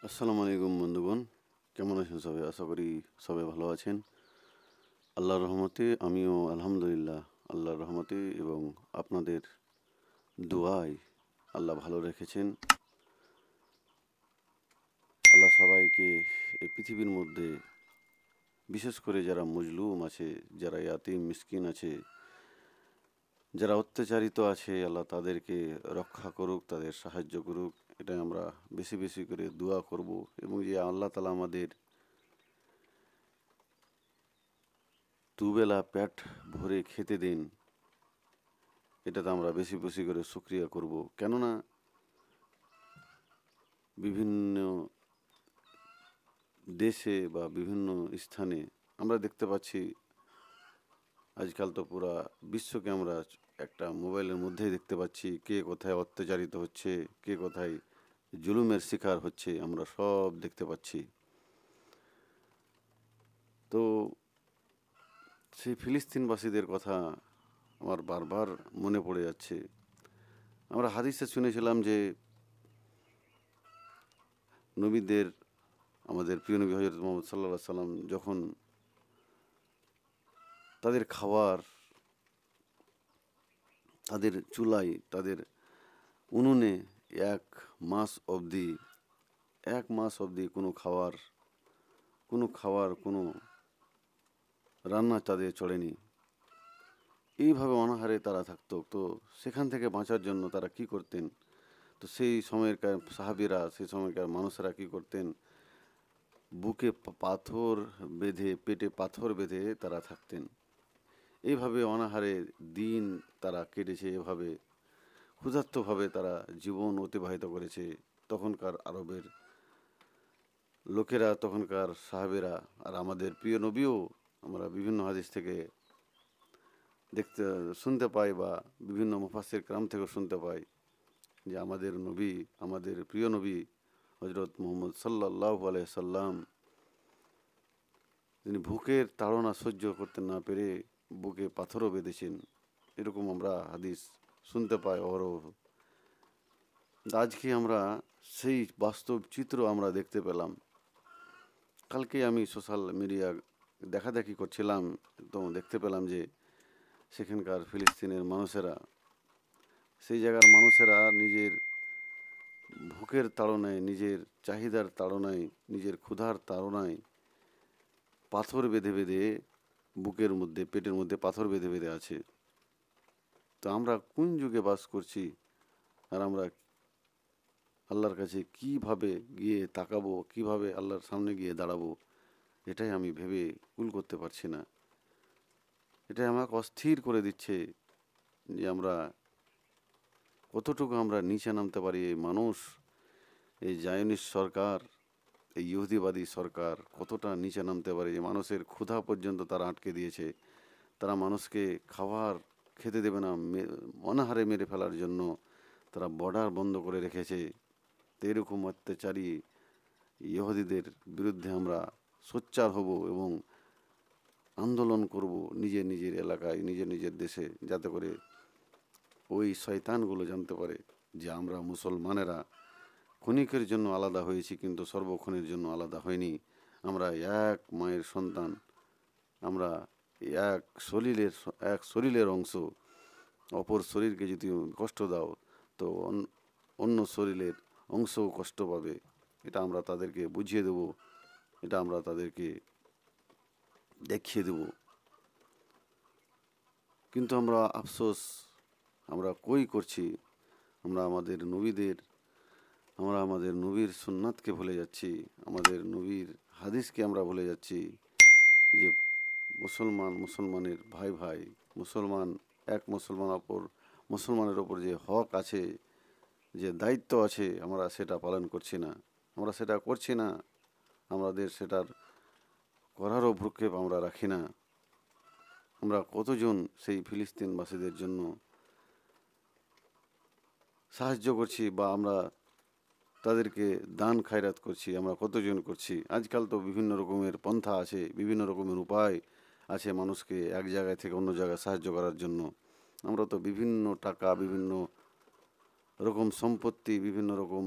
আসসালামু আলাইকুম বন্ধুগণ, কেমন আছেন সবাই? আশা করি সবাই ভালো আছেন। আল্লাহর রহমতে আমিও আলহামদুলিল্লাহ, আল্লাহর রহমতে এবং আপনাদের দোয়ায় আল্লাহ ভালো রেখেছেন। আল্লাহ সবাইকে এই পৃথিবীর মধ্যে, বিশেষ করে যারা মজলুম আছে, যারা ইয়াতিম মিসকিন আছে, যারা অত্যাচারিত আছে, আল্লাহ তাদেরকে রক্ষা করুক, তাদের সাহায্য করুক। এটাই আমরা বেশি বেশি করে দোয়া করব। এবং যে আল্লাহ তাআলা আমাদের দুবেলা পেট ভরে খেতে দেন, এটাতে আমরা বেশি বেশি করে শুকরিয়া করব। কেননা বিভিন্ন দেশে বা বিভিন্ন স্থানে আমরা দেখতে পাচ্ছি, আজকাল তো পুরা বিশ্বকে আমরা একটা মোবাইলের মধ্যেই দেখতে পাচ্ছি, কে কোথায় অত্যাচারিত হচ্ছে, কে কোথায় জুলুমের শিকার হচ্ছে, আমরা সব দেখতে পাচ্ছি। তো সেই ফিলিস্তিনবাসীদের কথা আমার বারবার মনে পড়ে যাচ্ছে। আমরা হাদিসে শুনেছিলাম যে নবীদের, আমাদের প্রিয় নবী হযরত মুহাম্মদ সাল্লাল্লাহু আলাইহি সাল্লাম যখন তাদের খাবার, তাদের চুলায়, তাদের উনুনে এক মাস অবধি, এক মাস অবধি কোনো রান্না তাদের চড়েনি। এইভাবে অনাহারে তারা থাকতো। তো সেখান থেকে বাঁচার জন্য তারা কি করতেন? তো সেই সময়কার সাহাবীরা, সেই সময়কার মানুষেরা কি করতেন? বুকে পাথর বেঁধে, পেটে পাথর বেঁধে তারা থাকতেন। এইভাবে অনাহারে দিন তারা কেটেছে, এভাবে ক্ষুধার্তভাবে তারা জীবন অতিবাহিত করেছে। তখনকার আরবের লোকেরা, তখনকার সাহাবেরা, আর আমাদের প্রিয় নবীও, আমরা বিভিন্ন হাদিস থেকে দেখতে শুনতে পাই বা বিভিন্ন মুফাসসির কেরাম থেকেও শুনতে পাই যে আমাদের নবী, আমাদের প্রিয় নবী হজরত মুহাম্মদ সাল্লাল্লাহু আলাইহি সাল্লাম, তিনি ভুকের তাড়না সহ্য করতে না পেরে বুকে পাথরও বেঁধেছেন। এরকম আমরা হাদিস শুনতে পাই অহরহ। আজকে আমরা সেই বাস্তব চিত্র আমরা দেখতে পেলাম। কালকে আমি সোশ্যাল মিডিয়া দেখাদেখি করছিলাম, তো দেখতে পেলাম যে সেখানকার ফিলিস্তিনের মানুষেরা, সেই জায়গার মানুষেরা নিজের ভুকের তাড়নায়, নিজের চাহিদার তাড়নায়, নিজের ক্ষুধার তাড়নায় পাথর বেঁধে বেঁধে বুকের মধ্যে, পেটের মধ্যে পাথর বেঁধে বেঁধে আছে। তো আমরা কোন যুগে বাস করছি? আর আমরা আল্লাহর কাছে কিভাবে গিয়ে তাকাবো, কিভাবে আল্লাহর সামনে গিয়ে দাঁড়াবো, এটাই আমি ভেবে কুল করতে পারছি না। এটাই আমাকে অস্থির করে দিচ্ছে যে আমরা কতটুকু আমরা নিচে নামতে পারি। এই মানুষ, এই জায়নিস্ট সরকার, এই ইহুদিবাদী সরকার কতটা নিচে নামতে পারে যে মানুষের ক্ষুধা পর্যন্ত তারা আটকে দিয়েছে। তারা মানুষকে খাবার খেতে দেবে না, অনাহারে মেরে ফেলার জন্য তারা বর্ডার বন্ধ করে রেখেছে। তো এরকম অত্যাচারী ইহুদিদের বিরুদ্ধে আমরা সোচ্চার হব এবং আন্দোলন করব নিজের নিজের এলাকায়, নিজের নিজের দেশে, যাতে করে ওই শয়তানগুলো জানতে পারে যে আমরা মুসলমানেরা ক্ষণিকের জন্য আলাদা হয়েছি, কিন্তু সর্বক্ষণের জন্য আলাদা হয়নি। আমরা এক মায়ের সন্তান, আমরা এক শরীরের অংশ। অপর শরীরকে যদি কষ্ট দাও, তো অন্য শরীরের অংশও কষ্ট পাবে। এটা আমরা তাদেরকে বুঝিয়ে দেব, এটা আমরা তাদেরকে দেখিয়ে দেব। কিন্তু আমরা আফসোস, আমরা কই করছি? আমরা আমাদের নবীদের, আমরা আমাদের নবীর সুন্নাতকে ভুলে যাচ্ছি, আমাদের নবীর হাদিসকে আমরা ভুলে যাচ্ছি। যে মুসলমানের ভাই ভাই, মুসলমান এক মুসলমানের ওপর যে হক আছে, যে দায়িত্ব আছে, আমরা সেটা পালন করছি না। আমরা সেটা করছি না, আমাদের সেটার করারও ভ্রুক্ষেপ আমরা রাখি না। আমরা কতজন সেই ফিলিস্তিনবাসীদের জন্য সাহায্য করছি বা আমরা তাদেরকে দান খায়রাত করছি, আমরা কতজন করছি? আজকাল তো বিভিন্ন রকমের পন্থা আছে, বিভিন্ন রকমের উপায় আছে মানুষকে এক জায়গায় থেকে অন্য জায়গায় সাহায্য করার জন্য। আমরা তো বিভিন্ন টাকা, বিভিন্ন রকম সম্পত্তি, বিভিন্ন রকম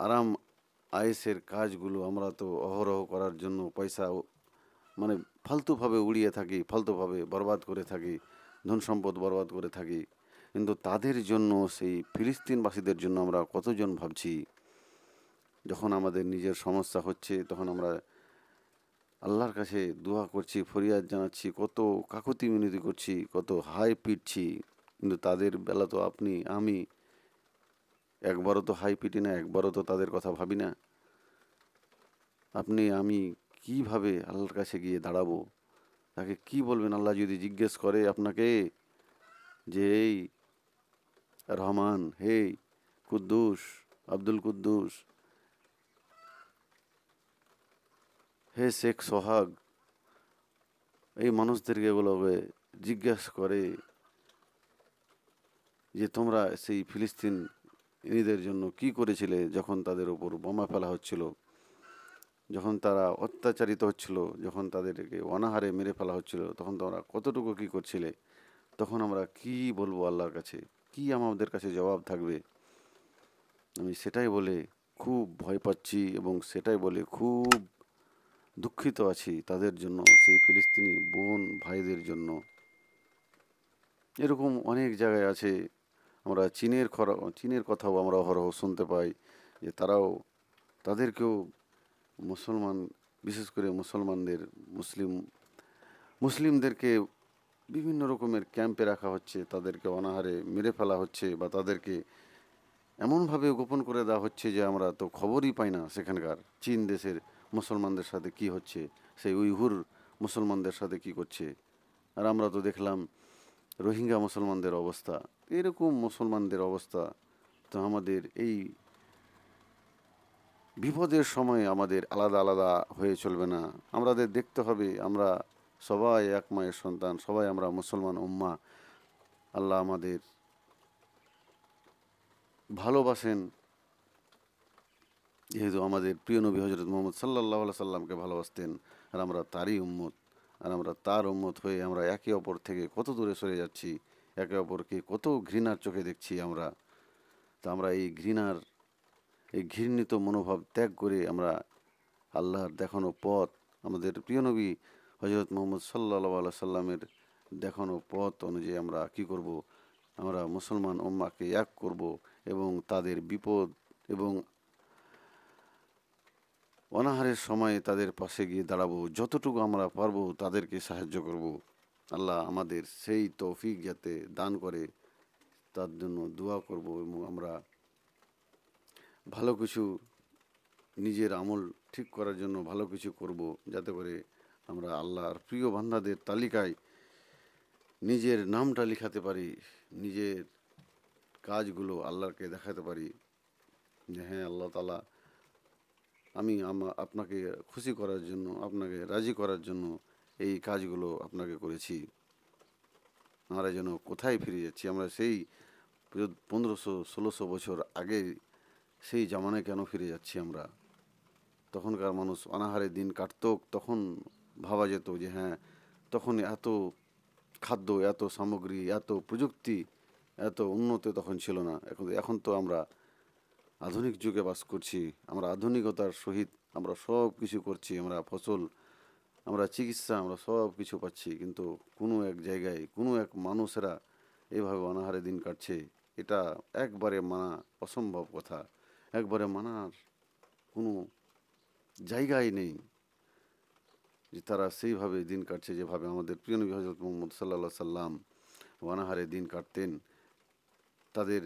আরাম আয়েসের কাজগুলো আমরা তো অহরহ করার জন্য পয়সা মানে ফালতুভাবে উড়িয়ে থাকি, ফালতুভাবে বরবাদ করে থাকি, ধন সম্পদ বরবাদ করে থাকি। কিন্তু তাদের জন্য, সেই ফিলিস্তিনবাসীদের জন্য আমরা কতজন ভাবছি? যখন আমাদের নিজের সমস্যা হচ্ছে তখন আমরা আল্লাহর কাছে দোয়া করছি, ফরিয়াদ জানাচ্ছি, কত কাকুতি মিনতি করছি, কত হাই পিটছি। কিন্তু তাদের বেলা তো আপনি আমি একবারও তো হাই পিটি না, একবারও তো তাদের কথা ভাবি না। আপনি আমি কিভাবে আল্লাহর কাছে গিয়ে দাঁড়াবো? তাকে কি বলবেন? আল্লাহ যদি জিজ্ঞেস করে আপনাকে যে এই রহমান, হে কুদ্দুস, আব্দুল কুদ্দুস, হে শেখ সোহাগ, এই মানুষদেরকে এগুলোকে জিজ্ঞেস করে যে তোমরা সেই ফিলিস্তিন ইনিদের জন্য কি করেছিলে যখন তাদের ওপর বোমা ফেলা হচ্ছিল, যখন তারা অত্যাচারিত হচ্ছিল, যখন তাদেরকে অনাহারে মেরে ফেলা হচ্ছিল, তখন তোমরা কতটুকু কি করছিলে? তখন আমরা কি বলবো আল্লাহর কাছে? কি আমাদের কাছে জবাব থাকবে? আমি সেটাই বলে খুব ভয় পাচ্ছি এবং সেটাই বলে খুব দুঃখিত আছি তাদের জন্য, সেই ফিলিস্তিনি বোন ভাইদের জন্য। এরকম অনেক জায়গায় আছে। আমরা চীনের কথাও আমরা অহরহ শুনতে পাই যে তারাও, তাদেরকেও মুসলমান, বিশেষ করে মুসলমানদের, মুসলিম মুসলিমদেরকে বিভিন্ন রকমের ক্যাম্পে রাখা হচ্ছে, তাদেরকে অনাহারে মেরে ফেলা হচ্ছে বা তাদেরকে এমনভাবে গোপন করে দেওয়া হচ্ছে যে আমরা তো খবরই পাই না সেখানকার চীন দেশের মুসলমানদের সাথে কি হচ্ছে, সেই উইঘুর মুসলমানদের সাথে কি করছে। আর আমরা তো দেখলাম রোহিঙ্গা মুসলমানদের অবস্থা। এরকম মুসলমানদের অবস্থা, তো আমাদের এই বিপদের সময় আমাদের আলাদা আলাদা হয়ে চলবে না। আমাদের দেখতে হবে আমরা সবাই এক মায়ের সন্তান, সবাই আমরা মুসলমান উম্মাহ। আল্লাহ আমাদের ভালোবাসেন, যেহেতু আমাদের প্রিয় নবী হজরত মোহাম্মদ সাল্লাল্লাহু আলাইহি সাল্লামকে ভালোবাসতেন, আর আমরা তারই উম্মত। আর আমরা তার উম্মত হয়ে আমরা একে অপর থেকে কত দূরে সরে যাচ্ছি, একে অপরকে কত ঘৃণার চোখে দেখছি আমরা। তা আমরা এই ঘৃণিত মনোভাব ত্যাগ করে আমরা আল্লাহর দেখানো পথ, আমাদের প্রিয় নবী হজরত মোহাম্মদ সাল্লাল্লাহু আলাইহি সাল্লামের দেখানো পথ অনুযায়ী আমরা কি করব? আমরা মুসলমান উম্মাহকে এক করব এবং তাদের বিপদ এবং অনাহারের সময় তাদের পাশে গিয়ে দাঁড়াবো, যতটুকু আমরা পারবো তাদেরকে সাহায্য করব। আল্লাহ আমাদের সেই তৌফিক যাতে দান করে, তার জন্য দোয়া করব এবং আমরা ভালো কিছু, নিজের আমল ঠিক করার জন্য ভালো কিছু করব, যাতে করে আমরা আল্লাহর প্রিয় বান্দাদের তালিকায় নিজের নামটা লিখাতে পারি, নিজের কাজগুলো আল্লাহকে দেখাতে পারি যে হ্যাঁ আল্লাহ তাআলা, আমি আপনাকে খুশি করার জন্য, আপনাকে রাজি করার জন্য এই কাজগুলো আপনাকে করেছি। আমরা যেন কোথায় ফিরে যাচ্ছি? আমরা সেই 1500-1600 বছর আগে সেই জামানায় কেন ফিরে যাচ্ছি আমরা? তখনকার মানুষ অনাহারে দিন কাটতো, তখন ভাবা যেত যে হ্যাঁ, তখন এত খাদ্য, এত সামগ্রী, এত প্রযুক্তি, এত উন্নত তখন ছিল না। এখন এখন তো আমরা আধুনিক যুগে বাস করছি। আমরা আধুনিকতার সহিত আমরা সব কিছু করছি। আমরা ফসল, আমরা চিকিৎসা, আমরা সব কিছু পাচ্ছি। কিন্তু কোনো এক জায়গায় কোনো এক মানুষেরা এইভাবে অনাহারে দিন কাটছে, এটা একবারে মানা অসম্ভব কথা। একবারে মানার কোনো জায়গাই নেই যে তারা সেইভাবে দিন কাটছে যেভাবে আমাদের প্রিয় নবী হজরত মুহাম্মদ সাল্লাল্লাহু আলাইহি সাল্লাম অনাহারে দিন কাটতেন। তাদের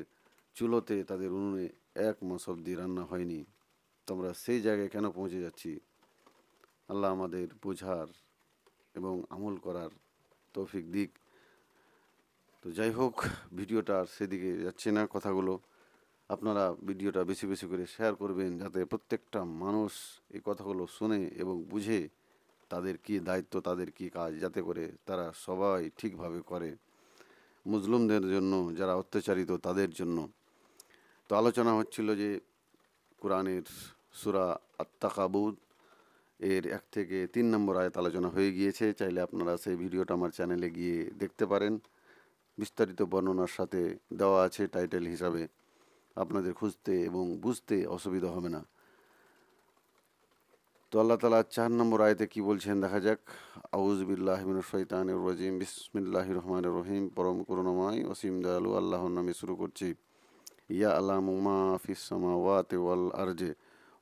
চুলোতে, তাদের উনুনে 1 মাস অবধি রান্না হয়নি। তো আমরা সেই জায়গায় কেন পৌঁছে যাচ্ছি? আল্লাহ আমাদের বোঝার এবং আমল করার তৌফিক দিক। তো যাই হোক, ভিডিওটা আর সেদিকে যাচ্ছে না কথাগুলো। আপনারা ভিডিওটা বেশি বেশি করে শেয়ার করবেন, যাতে প্রত্যেকটা মানুষ এই কথাগুলো শুনে এবং বুঝে তাদের কি দায়িত্ব, তাদের কি কাজ, যাতে করে তারা সবাই ঠিকভাবে করে, মুসলিমদের জন্য, যারা অত্যাচারিত তাদের জন্য। তো আলোচনা হচ্ছিল যে কোরআনের সূরা আত-তাকাবুর এর 1 থেকে 3 নম্বর আয়াত আলোচনা হয়ে গিয়েছে। চাইলে আপনারা সেই ভিডিওটা আমার চ্যানেলে গিয়ে দেখতে পারেন। বিস্তারিত বর্ণনার সাথে দেওয়া আছে টাইটেল হিসাবে। আপনাদের খুঁজতে এবং বুঝতে অসুবিধা হবে না। তো আল্লাহ তালা 4 নম্বর আয়াতে কি বলছেন দেখা যাক। আউযু বিল্লাহি মিনাশ শাইতানির রাজিম, বিসমিল্লাহির রহমানির রহিম। পরম করুণাময় অসীম দয়ালু আল্লাহর নামে শুরু করছি। ইয়া আলামু মা ফিস সামাওয়াতি ওয়াল আরজে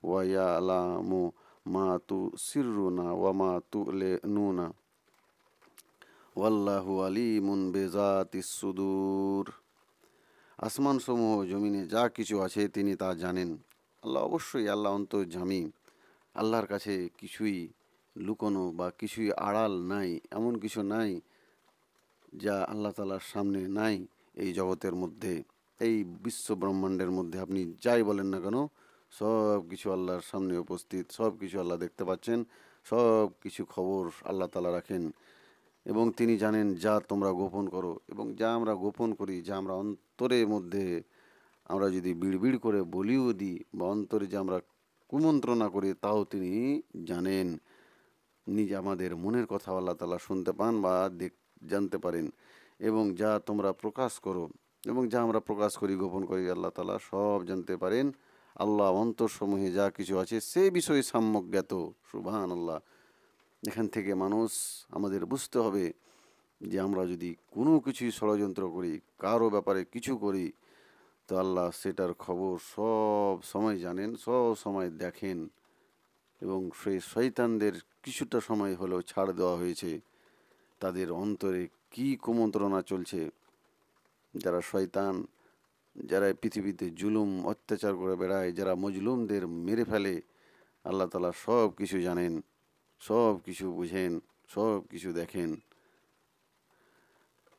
ওয়া ইয়া আলামু মা তুসিররুনা ওয়া মা তু'লিনুনা ওয়াল্লাহু আলিমুন বিযাতিস সুদূর। আসমান সমূহ জমিনে যা কিছু আছে তিনি তা জানেন। আল্লাহ অবশ্যই আল্লাহ অন্তর্যামী। আল্লাহর কাছে কিছুই লুকোনো বা কিছুই আড়াল নাই, এমন কিছু নাই যা আল্লাহ তালার সামনে নাই। এই জগতের মধ্যে, এই বিশ্ব ব্রহ্মাণ্ডের মধ্যে আপনি যাই বলেন না কেন, সব কিছু আল্লাহর সামনে উপস্থিত, সব কিছু আল্লাহ দেখতে পাচ্ছেন, সব কিছু খবর আল্লাহ তালা রাখেন। এবং তিনি জানেন যা তোমরা গোপন করো এবং যা আমরা গোপন করি, যা আমরা অন্তরের মধ্যে আমরা যদি বিড়বিড় করে বলিও দিই বা অন্তরে যে আমরা কুমন্ত্রণা করি তাও তিনি জানেন। নিজে আমাদের মনের কথা আল্লাহ তালা শুনতে পান বা জানতে পারেন। এবং যা তোমরা প্রকাশ করো এবং যা আমরা প্রকাশ করি গোপন করি আল্লাহ তালা সব জানতে পারেন। আল্লাহ অন্তরসমূহে যা কিছু আছে সে বিষয়ে সম্যক জ্ঞাত। সুবহান আল্লাহ। এখান থেকে মানুষ আমাদের বুঝতে হবে যে আমরা যদি কোনো কিছুই ষড়যন্ত্র করি, কারো ব্যাপারে কিছু করি, তো আল্লাহ সেটার খবর সব সময় জানেন, সব সময় দেখেন। এবং সেই শয়তানদের কিছুটা সময় হলেও ছাড় দেওয়া হয়েছে। তাদের অন্তরে কী কুমন্ত্রণা চলছে, যারা শয়তান, যারা পৃথিবীতে জুলুম অত্যাচার করে বেড়ায়, যারা মজলুমদের মেরে ফেলে, আল্লাহ তালা সব কিছু জানেন, সব কিছু বুঝেন, সব কিছু দেখেন।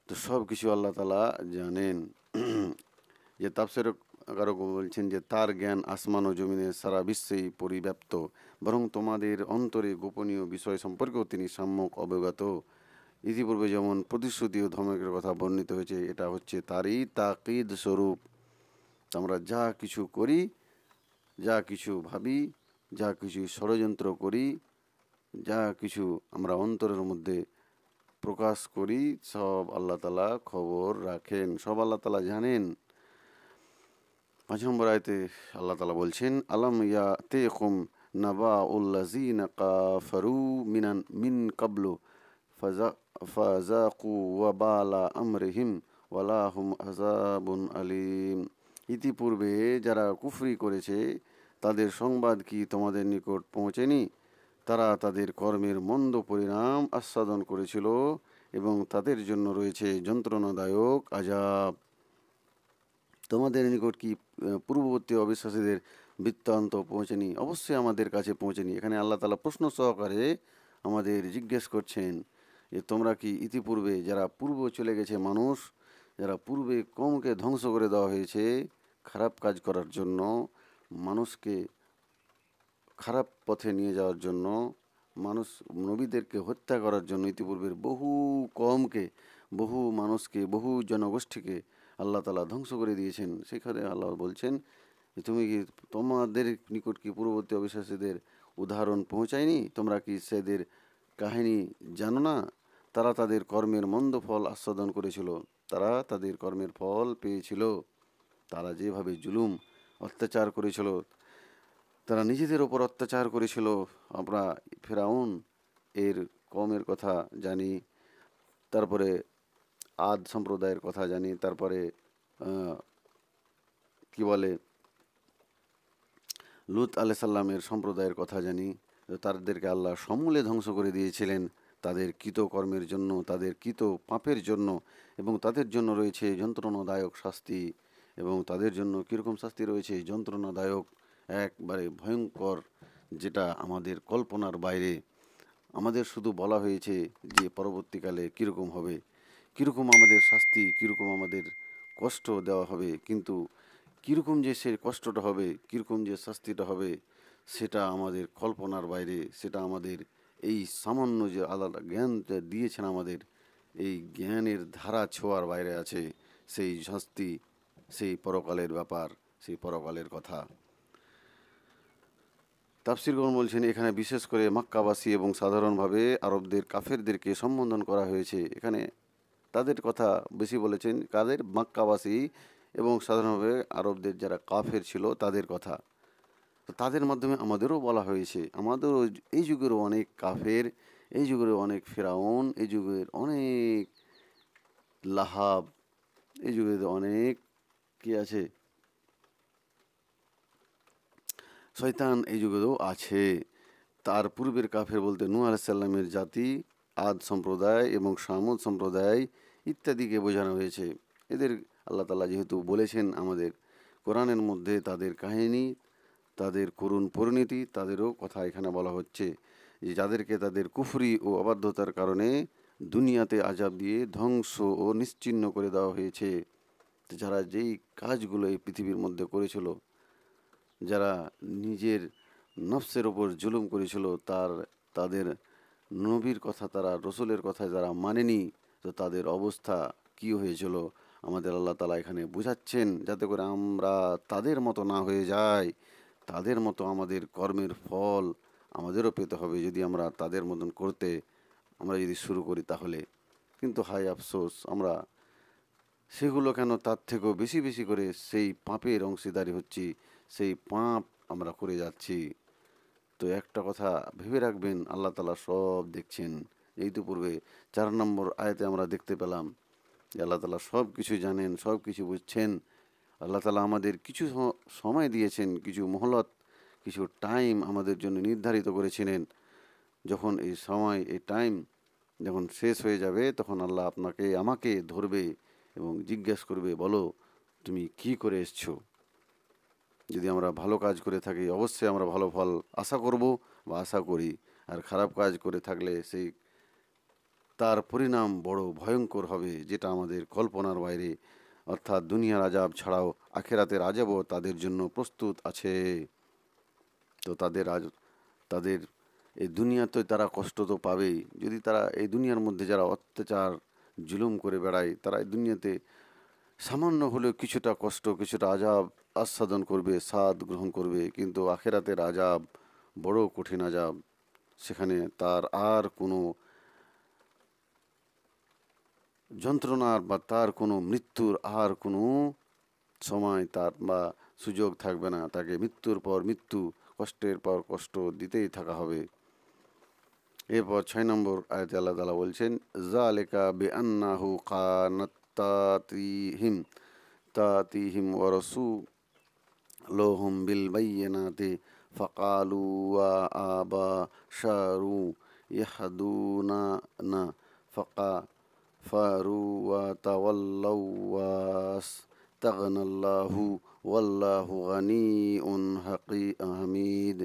তো সব কিছু আল্লাহ তালা জানেন। যে তাফসীরে কারো বলছেন যে তার জ্ঞান আসমান ও জমিনের সারা বিশ্বেই পরিব্যাপ্ত, বরং তোমাদের অন্তরে গোপনীয় বিষয় সম্পর্কেও তিনি সম্যক অবগত। ইতিপূর্বে যেমন প্রতিশ্রুতি ও ধমকের কথা বর্ণিত হয়েছে, এটা হচ্ছে তারই তাকিদ স্বরূপ। আমরা যা কিছু করি, যা কিছু ভাবি, যা কিছু ষড়যন্ত্র করি, যা কিছু আমরা অন্তরের মধ্যে প্রকাশ করি, সব আল্লাহ তালা খবর রাখেন, সব আল্লাহ তালা জানেন। 5 নম্বর আয়তে আল্লাহ তালা বলছেন, আলাম ইয়াতিকুম নাবাউল্লাযীনা কাফারু মিন কাবলু ফাযাকু ওয়াবালা আমরিহিম ওয়ালাহুম আযাবুন আলীম। ইতিপূর্বে যারা কুফরি করেছে তাদের সংবাদ কি তোমাদের নিকট পৌঁছেনি? তারা তাদের কর্মের মন্দ পরিণাম আস্বাদন করেছিল এবং তাদের জন্য রয়েছে যন্ত্রণাদায়ক আযাব। তোমাদের নিকট কি পূর্ববর্তী অবিশ্বাসীদের বৃত্তান্ত পৌঁছেনি? অবশ্যই আমাদের কাছে পৌঁছেনি। এখানে আল্লাহ তাআলা প্রশ্ন সহকারে আমাদের জিজ্ঞেস করছেন যে তোমরা কি ইতিপূর্বে যারা পূর্ব চলে গেছে মানুষ, যারা পূর্বে কওমকে ধ্বংস করে দেওয়া হয়েছে খারাপ কাজ করার জন্য, মানুষকে খারাপ পথে নিয়ে যাওয়ার জন্য, মানুষ নবীদেরকে হত্যা করার জন্য ইতিপূর্বের বহু কওমকে, বহু মানুষকে, বহু জনগোষ্ঠীকে আল্লাহ তাআলা ধ্বংস করে দিয়েছেন। সেখানে আল্লাহ বলছেন যে তুমি কি তোমাদের নিকট কি পূর্ববর্তী অবিশ্বাসীদের উদাহরণ পৌঁছায়নি? তোমরা কি সেদের কাহিনী জানো না? তারা তাদের কর্মের মন্দ ফল আস্বাদন করেছিল, তারা তাদের কর্মের ফল পেয়েছিল। তারা যেভাবে জুলুম অত্যাচার করেছিল, তারা নিজেদের ওপর অত্যাচার করেছিল। আমরা ফেরাউন এর কওমের কথা জানি, তারপরে আদ সম্প্রদায়ের কথা জানি, তারপরে কি বলে লূত আলাইহিস সালামের সম্প্রদায়ের কথা জানি। তাদেরকে আল্লাহ সমূলে ধ্বংস করে দিয়েছিলেন তাদের কৃতকর্মের জন্য, তাদের কৃত পাপের জন্য। এবং তাদের জন্য রয়েছে যন্ত্রণাদায়ক শাস্তি। এবং তাদের জন্য কীরকম শাস্তি রয়েছে? যন্ত্রণাদায়ক, একবারে ভয়ঙ্কর, যেটা আমাদের কল্পনার বাইরে। আমাদের শুধু বলা হয়েছে যে পরবর্তীকালে কীরকম হবে, কীরকম আমাদের শাস্তি, কীরকম আমাদের কষ্ট দেওয়া হবে, কিন্তু কীরকম যে সে কষ্টটা হবে, কীরকম যে শাস্তিটা হবে, সেটা আমাদের কল্পনার বাইরে। সেটা আমাদের এই সামান্য যে আলাদা জ্ঞান দিয়েছেন আমাদের, এই জ্ঞানের ধারা ছোঁয়ার বাইরে আছে সেই শাস্তি, সেই পরকালের ব্যাপার, সেই পরকালের কথা। তাফসীরগণ বলছেন এখানে বিশেষ করে মক্কাবাসী এবং সাধারণভাবে আরবদের কাফেরদেরকে সম্বোধন করা হয়েছে। এখানে তাদের কথা বেশি বলেছেন, কাদের? মক্কাবাসী এবং সাধারণভাবে আরবদের যারা কাফের ছিল তাদের কথা। তো তাদের মাধ্যমে আমাদেরও বলা হয়েছে, আমাদেরও এই যুগেরও অনেক কাফের, এই যুগেরও অনেক ফেরাউন, এই যুগের অনেক লাহাব, এই যুগের অনেক কি আছে, শয়তান এই যুগেও আছে। তার পূর্বের কাফের বলতে নূহ আলাইহিস সালামের জাতি, আদ সম্প্রদায় এবং সামুদ সম্প্রদায় ইত্যাদিকে বোঝানো হয়েছে। এদের আল্লাহ তাআলা যেহেতু বলেছেন আমাদের কোরআনের মধ্যে তাদের কাহিনী, তাদের করুণ পরিণতি, তাদেরও কথা এখানে বলা হচ্ছে যে যাদেরকে তাদের কুফরি ও অবাধ্যতার কারণে দুনিয়াতে আযাব দিয়ে ধ্বংস ও নিশ্চিহ্ন করে দেওয়া হয়েছে। তো যারা যেই কাজগুলো এই পৃথিবীর মধ্যে করেছিল, যারা নিজের নফসের ওপর জুলুম করেছিল, তাদের নবীর কথা, তারা রসুলের কথা যারা মানেনি, তো তাদের অবস্থা কি হয়েছিল আমাদের আল্লাহ তাআলা এখানে বোঝাচ্ছেন, যাতে করে আমরা তাদের মতো না হয়ে যাই। তাদের মতো আমাদের কর্মের ফল আমাদেরও পেতে হবে যদি আমরা তাদের মতন করতে আমরা যদি শুরু করি তাহলে। কিন্তু হায় আফসোস, আমরা সেগুলো কেন তার থেকেও বেশি বেশি করে সেই পাপের অংশীদারি হচ্ছি, সেই পাপ আমরা করে যাচ্ছি। তো একটা কথা ভেবে রাখবেন, আল্লাহ তাআলা সব দেখছেন। এই তো পূর্বে 4 নম্বর আয়াতে আমরা দেখতে পেলাম যে আল্লাহ তাআলা সব কিছু জানেন, সব কিছু বুঝছেন। আল্লাহ তাআলা আমাদের কিছু সময় দিয়েছেন, কিছু মহলত, কিছু টাইম আমাদের জন্য নির্ধারিত করেছিলেন। যখন এই সময়, এই টাইম যখন শেষ হয়ে যাবে, তখন আল্লাহ আপনাকে আমাকে ধরবে এবং জিজ্ঞেস করবে, বলো তুমি কি করে এসছো। যদি আমরা ভালো কাজ করে থাকি অবশ্যই আমরা ভালো ফল আশা করব বা আশা করি, আর খারাপ কাজ করে থাকলে সেই তার পরিণাম বড় ভয়ঙ্কর হবে, যেটা আমাদের কল্পনার বাইরে। অর্থাৎ দুনিয়ার আযাব ছাড়াও আখেরাতের আযাবও তাদের জন্য প্রস্তুত আছে। তো তাদের এই দুনিয়াতে তারা কষ্ট তো পাবেই। যদি তারা এই দুনিয়ার মধ্যে যারা অত্যাচার জুলুম করে বেড়ায়, তারা এই দুনিয়াতে সামান্য হলেও কিছুটা কষ্ট, কিছুটা আযাব আস্বাদন করবে, স্বাদ গ্রহণ করবে। কিন্তু আখেরাতের আযাব বড় কঠিন আযাব। সেখানে তার আর কোনো যন্ত্রণার বা তার কোনো মৃত্যুর আর কোনো সময় তার বা সুযোগ থাকবে না। তাকে মৃত্যুর পর মৃত্যু, কষ্টের পর কষ্ট দিতেই থাকা হবে। এরপর 6 নম্বর আয়াতে আল্লাহ তাআলা বলছেন, যালিকা বিআন্নাহু কানাত তাতিহিম তাতিহিম ওয়া রাসূলুহুম বিল বায়্যিনাতি ফাকালু ওয়া আবাশারু ইয়াহদুনানা ফাকাফারু ওয়া তাওয়াল্লাউ ওয়াস্তাগনাল্লাহু ওয়াল্লাহু হামিদ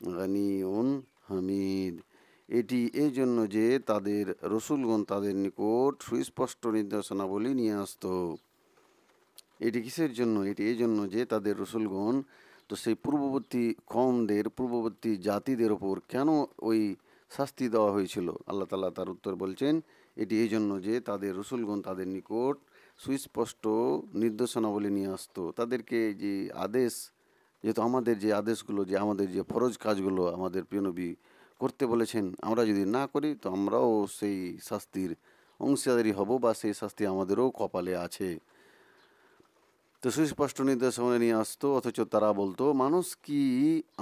গানিউন হামিদ। এটি এই জন্য যে তাদের রসুলগণ তাদের নিকট সুস্পষ্ট নির্দেশনাবলী নিয়ে আসতো। এটি কিসের জন্য? এটি এই জন্য যে তাদের রসুলগণ, তো সেই পূর্ববর্তী কওমদের, পূর্ববর্তী জাতিদের ওপর কেন ওই শাস্তি দেওয়া হয়েছিল, আল্লাহ তাআলা তার উত্তর বলছেন, এটি এই জন্য যে তাদের রসুলগণ তাদের নিকট সুস্পষ্ট নির্দেশনাবলী নিয়ে আসতো। তাদেরকে যে আদেশ, যেহেতু আমাদের যে আদেশগুলো, যে আমাদের যে ফরজ কাজগুলো আমাদের প্রিয় নবী করতে বলেছেন, আমরা যদি না করি তো আমরাও সেই শাস্তির অংশীদারি হব, বা সেই শাস্তি আমাদেরও কপালে আছে। তো সুস্পষ্ট নির্দেশনা নিয়ে আসতো, অথচ তারা বলতো মানুষ কি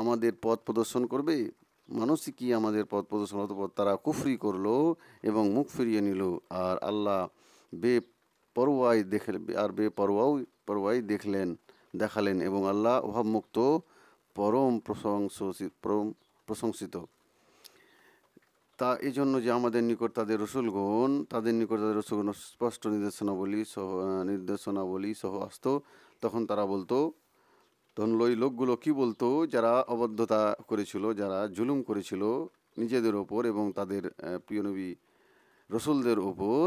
আমাদের পথ প্রদর্শন করবে, মানুষই কি আমাদের পথ প্রদর্শন। অতঃপর তারা কুফরি করলো এবং মুখ ফিরিয়ে নিল। আর আল্লাহ বেপরোয়াই দেখলেন, আর পরোয়াই দেখালেন এবং আল্লাহ অভাবমুক্ত, পরম প্রশংসিত। তা এই জন্য যে আমাদের নিকট তাদের রসুলগণ স্পষ্ট নির্দেশনাবলী সহ আসতো। তখন তারা বলতো, তখন ওই লোকগুলো কি বলতো, যারা অবাধ্যতা করেছিল, যারা জুলুম করেছিল নিজেদের ওপর এবং তাদের প্রিয় নবী রসুলদের ওপর,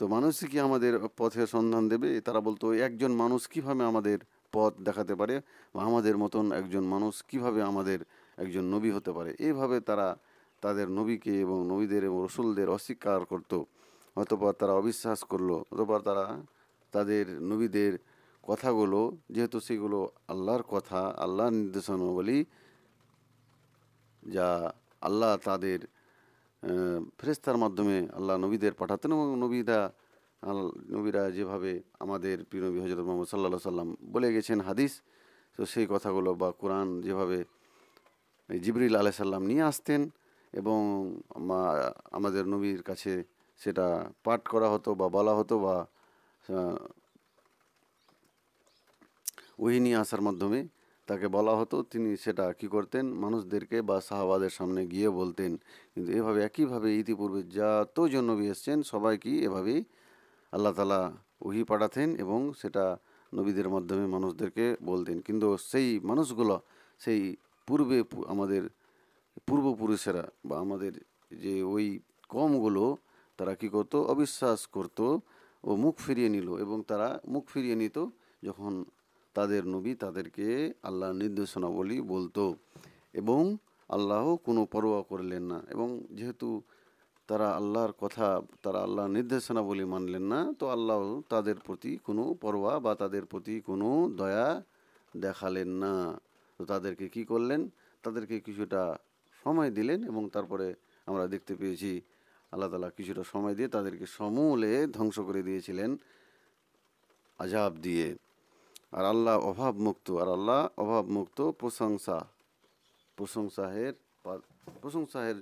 তো মানুষই কি আমাদের পথের সন্ধান দেবে। তারা বলতো, একজন মানুষ কিভাবে আমাদের পথ দেখাতে পারে, বা আমাদের মতন একজন মানুষ কিভাবে আমাদের একজন নবী হতে পারে। এইভাবে তারা তাদের নবীকে এবং নবীদের এবং রসুলদের অস্বীকার করত। অতঃপর তারা অবিশ্বাস করলো। অতঃপর তারা তাদের নবীদের কথাগুলো, যেহেতু সেগুলো আল্লাহর কথা, আল্লাহর নির্দেশনাবলী, যা আল্লাহ তাদের ফেরেশতার মাধ্যমে আল্লাহ নবীদের পাঠাতেন এবং নবীরা নবীরা যেভাবে আমাদের প্রিয় নবী হজরত মোহাম্মদ সাল্লাল্লাহু আলাইহি সাল্লাম বলে গেছেন হাদিস, তো সেই কথাগুলো বা কোরআন যেভাবে জিবরিল আলাইহিস সালাম নিয়ে আসতেন এবং আমাদের নবীর কাছে সেটা পাঠ করা হতো বা বলা হতো বা আহ, ওহী নিয়ে আসার মাধ্যমে তাকে বলা হতো, তিনি সেটা কি করতেন, মানুষদেরকে বা সাহাবাদের সামনে গিয়ে বলতেন। কিন্তু এভাবে একইভাবে ইতিপূর্বে যতজন নবী এসছেন সবাইকে এভাবেই আল্লাহ তাআলা ওহী পাঠাতেন এবং সেটা নবীদের মাধ্যমে মানুষদেরকে বলতেন। কিন্তু সেই মানুষগুলো, সেই পূর্বে আমাদের পূর্বপুরুষেরা বা আমাদের যে ওই কমগুলো, তারা কি করতো, অবিশ্বাস করতো ও মুখ ফিরিয়ে নিল, এবং তারা মুখ ফিরিয়ে নিত যখন তাদের নবী তাদেরকে আল্লাহর নির্দেশনাবলী বলতো, এবং আল্লাহ কোনো পরোয়া করলেন না। এবং যেহেতু তারা আল্লাহর কথা, তারা আল্লাহর নির্দেশনাবলী মানলেন না, তো আল্লাহ তাদের প্রতি কোনো পরোয়া বা তাদের প্রতি কোনো দয়া দেখালেন না। তো তাদেরকে কি করলেন, তাদেরকে কিছুটা সময় দিলেন, এবং তারপরে আমরা দেখতে পেয়েছি আল্লাহ তাআলা কিছুটা সময় দিয়ে তাদেরকে সমূলে ধ্বংস করে দিয়েছিলেন আযাব দিয়ে। আর আল্লাহ অভাবমুক্ত, আর আল্লাহ অভাবমুক্ত, প্রশংসাহের প্রশংসাহের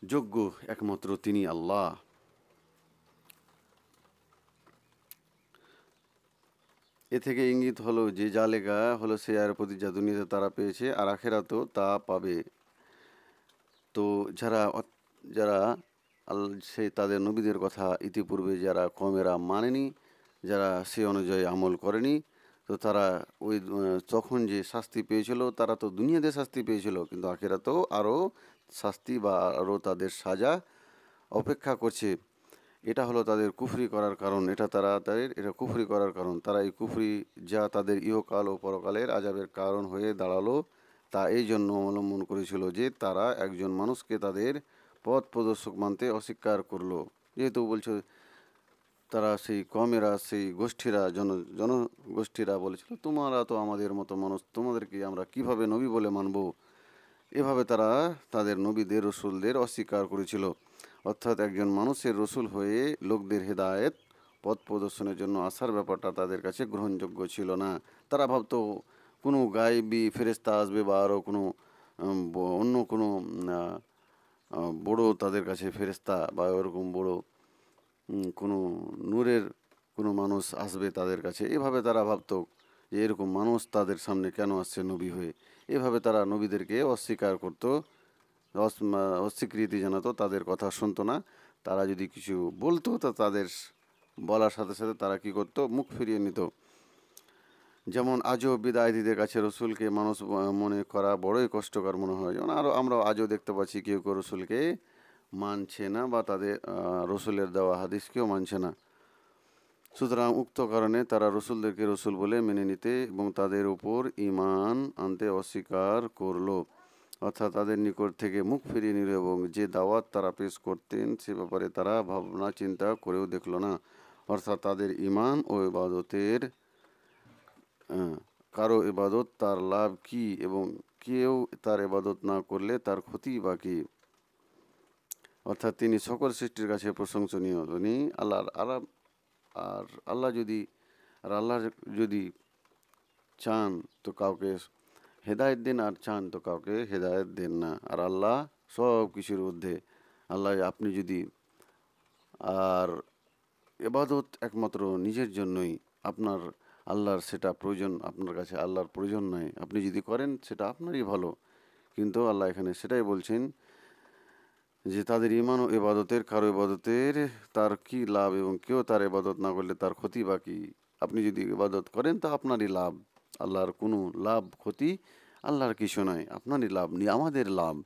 যোগ্য একমাত্র তিনি আল্লাহ। এ থেকে ইঙ্গিত হলো যে যা লেখা হলো সে আর প্রতি যা দুনিয়াতে তারা পেয়েছে আর আখেরাতেও তা পাবে। তো যারা সেই তাদের নবীদের কথা ইতিপূর্বে যারা কমেরা মানেনি, যারা সে অনুযায়ী আমল করেনি, তো তারা ওই তখন যে শাস্তি পেয়েছিল, তারা তো দুনিয়াতে শাস্তি পেয়েছিল, কিন্তু আখেরাতেও আরও শাস্তি বা আরও তাদের সাজা অপেক্ষা করছে। এটা হলো তাদের কুফরি করার কারণ, এটা কুফরি করার কারণ। তারা এই কুফরি যা তাদের ইহকাল ও পরকালের আযাবের কারণ হয়ে দাঁড়ালো, তা এই জন্য অবলম্বন করেছিল যে তারা একজন মানুষকে তাদের পথ প্রদর্শক মানতে অস্বীকার করলো। যেহেতু বলছে তারা সেই কমেরা, সেই গোষ্ঠীরা, জনগোষ্ঠীরা বলেছিল, তোমরা তো আমাদের মতো মানুষ, তোমাদেরকে আমরা কিভাবে নবী বলে মানব। এভাবে তারা তাদের নবীদের, রসুলদের অস্বীকার করেছিল। অর্থাৎ একজন মানুষের রসুল হয়ে লোকদের হেদায়েত, পথ প্রদর্শনের জন্য আসার ব্যাপারটা তাদের কাছে গ্রহণযোগ্য ছিল না। তারা ভাবতো কোনো গায়েবী ফেরেশতা আসবে বা আরও কোনো অন্য কোনো আহ, বড় তাদের কাছে ফেরেশতা বা ওরকম বড় কোনো নূরের কোনো মানুষ আসবে তাদের কাছে। এভাবে তারা ভাবতো যে এরকম মানুষ তাদের সামনে কেন আসছে নবী হয়ে। এভাবে তারা নবীদেরকে অস্বীকার করতো, অস্বীকৃতি জানাতো, তাদের কথা শুনতো না। তারা যদি কিছু বলতো তো তাদের বলার সাথে সাথে তারা কি করতো, মুখ ফিরিয়ে নিত। যেমন আজও বিদায়ীদের কাছে রসুলকে মানুষ মনে করা বড়ই কষ্টকর মনে হয়। যেমন আমরা আজও দেখতে পাচ্ছি কেউ কেউ রসুলকে মানছে না বা তাদের রসুলের দেওয়া হাদিসকেও মানছে না। সুতরাং উক্ত কারণে তারা রসুলদেরকে রসুল বলে মেনে নিতে এবং তাদের উপর ঈমান আনতে অস্বীকার করলো, অর্থাৎ তাদের নিকট থেকে মুখ ফিরিয়ে নিল, এবং যে দাওয়াত তারা পেশ করতেন সে ব্যাপারে তারা ভাবনা চিন্তা করেও দেখলো না। অর্থাৎ তাদের ঈমান ও ইবাদতের কারো ইবাদত তার লাভ কি, এবং কেউ তার ইবাদত না করলে তার ক্ষতি বা কি। অর্থাৎ তিনি সকল সৃষ্টির কাছে প্রশংসনীয়, তিনি আল্লাহর আল্লাহ। আর আল্লাহ যদি আর আল্লাহ যদি চান তো কাউকে হেদায়েত দেন, আর চান তো কাউকে হেদায়েত দেন না। আর আল্লাহ সব কিছুর ঊর্ধ্বে। আল্লাহ আপনি যদি আর এবাদত একমাত্র নিজের জন্যই, আপনার আল্লাহর সেটা প্রয়োজন, আপনার কাছে আল্লাহর প্রয়োজন নয়। আপনি যদি করেন সেটা আপনারই ভালো। কিন্তু আল্লাহ এখানে সেটাই বলছেন যে তাদের ঈমান ও ইবাদতের কারো ইবাদতের তার কি লাভ, এবং কেউ তার ইবাদত না করলে তার ক্ষতি বা কি। আপনি যদি ইবাদত করেন তা আপনারই লাভ, আল্লাহর কোনো লাভ ক্ষতি আল্লাহর কিছু নয়, আপনারই লাভ নিয়ে আমাদের লাভ।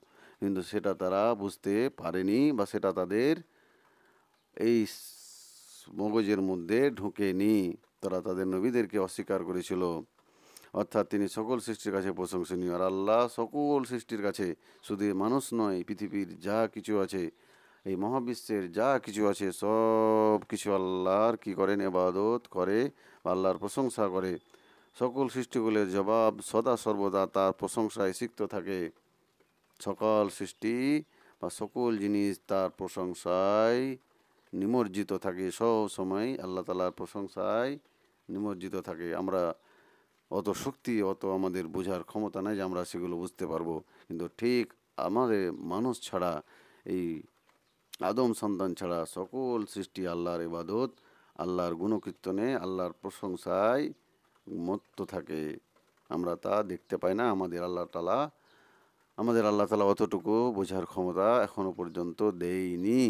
কিন্তু সেটা তারা বুঝতে পারেনি বা সেটা তাদের এই মগজের মধ্যে ঢোকেনি। তারা তাদের নবীদেরকে অস্বীকার করেছিল। অর্থাৎ তিনি সকল সৃষ্টির কাছে প্রশংসনীয়, আর আল্লাহ সকল সৃষ্টির কাছে, শুধু মানুষ নয়, পৃথিবীর যা কিছু আছে, এই মহাবিশ্বের যা কিছু আছে, সব কিছু আল্লাহর কি করেন, ইবাদত করে বা আল্লাহর প্রশংসা করে। সকল সৃষ্টিগুলোর জবাব সদা সর্বদা তার প্রশংসায় সিক্ত থাকে। সকল সৃষ্টি বা সকল জিনিস তার প্রশংসায় নিমজ্জিত থাকে, সব সময় আল্লাহ তাআলার প্রশংসায় নিমজ্জিত থাকে। আমরা অত শক্তি, অত আমাদের বোঝার ক্ষমতা নাই যে আমরা সেগুলো বুঝতে পারবো। কিন্তু ঠিক আমাদের মানুষ ছাড়া, এই আদম সন্তান ছাড়া সকল সৃষ্টি আল্লাহর ইবাদত, আল্লাহর গুণকীর্তনে, আল্লাহর প্রশংসায় মত্ত থাকে। আমরা তা দেখতে পাই না। আমাদের আল্লাহ তাআলা অতটুকু বোঝার ক্ষমতা এখনো পর্যন্ত দেয়নি।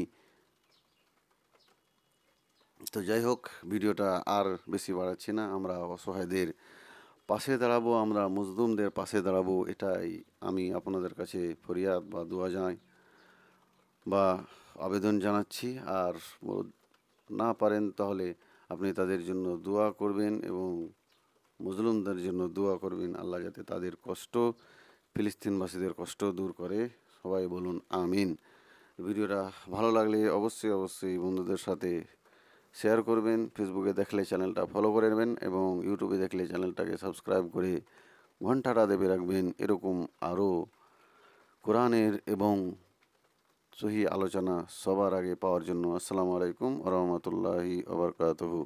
তো যাই হোক, ভিডিওটা আর বেশি বাড়াচ্ছি না। আমরা অসহায়দের পাশে দাঁড়াবো, আমরা মজলুমদের পাশে দাঁড়াবো, এটাই আমি আপনাদের কাছে ফরিয়াদ বা দোয়া জানাই বা আবেদন জানাচ্ছি। আর না পারেন তাহলে আপনি তাদের জন্য দোয়া করবেন এবং মজলুমদের জন্য দোয়া করবেন, আল্লাহ যাতে তাদের কষ্ট, ফিলিস্তিনবাসীদের কষ্ট দূর করে। সবাই বলুন আমিন। ভিডিওটা ভালো লাগলে অবশ্যই অবশ্যই বন্ধুদের সাথে শেয়ার করবেন। ফেসবুকে দেখলে চ্যানেলটা ফলো করে নেবেন এবং ইউটিউবে দেখলে চ্যানেলটাকে সাবস্ক্রাইব করে ঘন্টাটা দেবে রাখবেন, এরকম আরও কোরআনের এবং সহি আলোচনা সবার আগে পাওয়ার জন্য। আসসালামু আলাইকুম ওয়া রাহমাতুল্লাহি ওয়া বারাকাতুহু।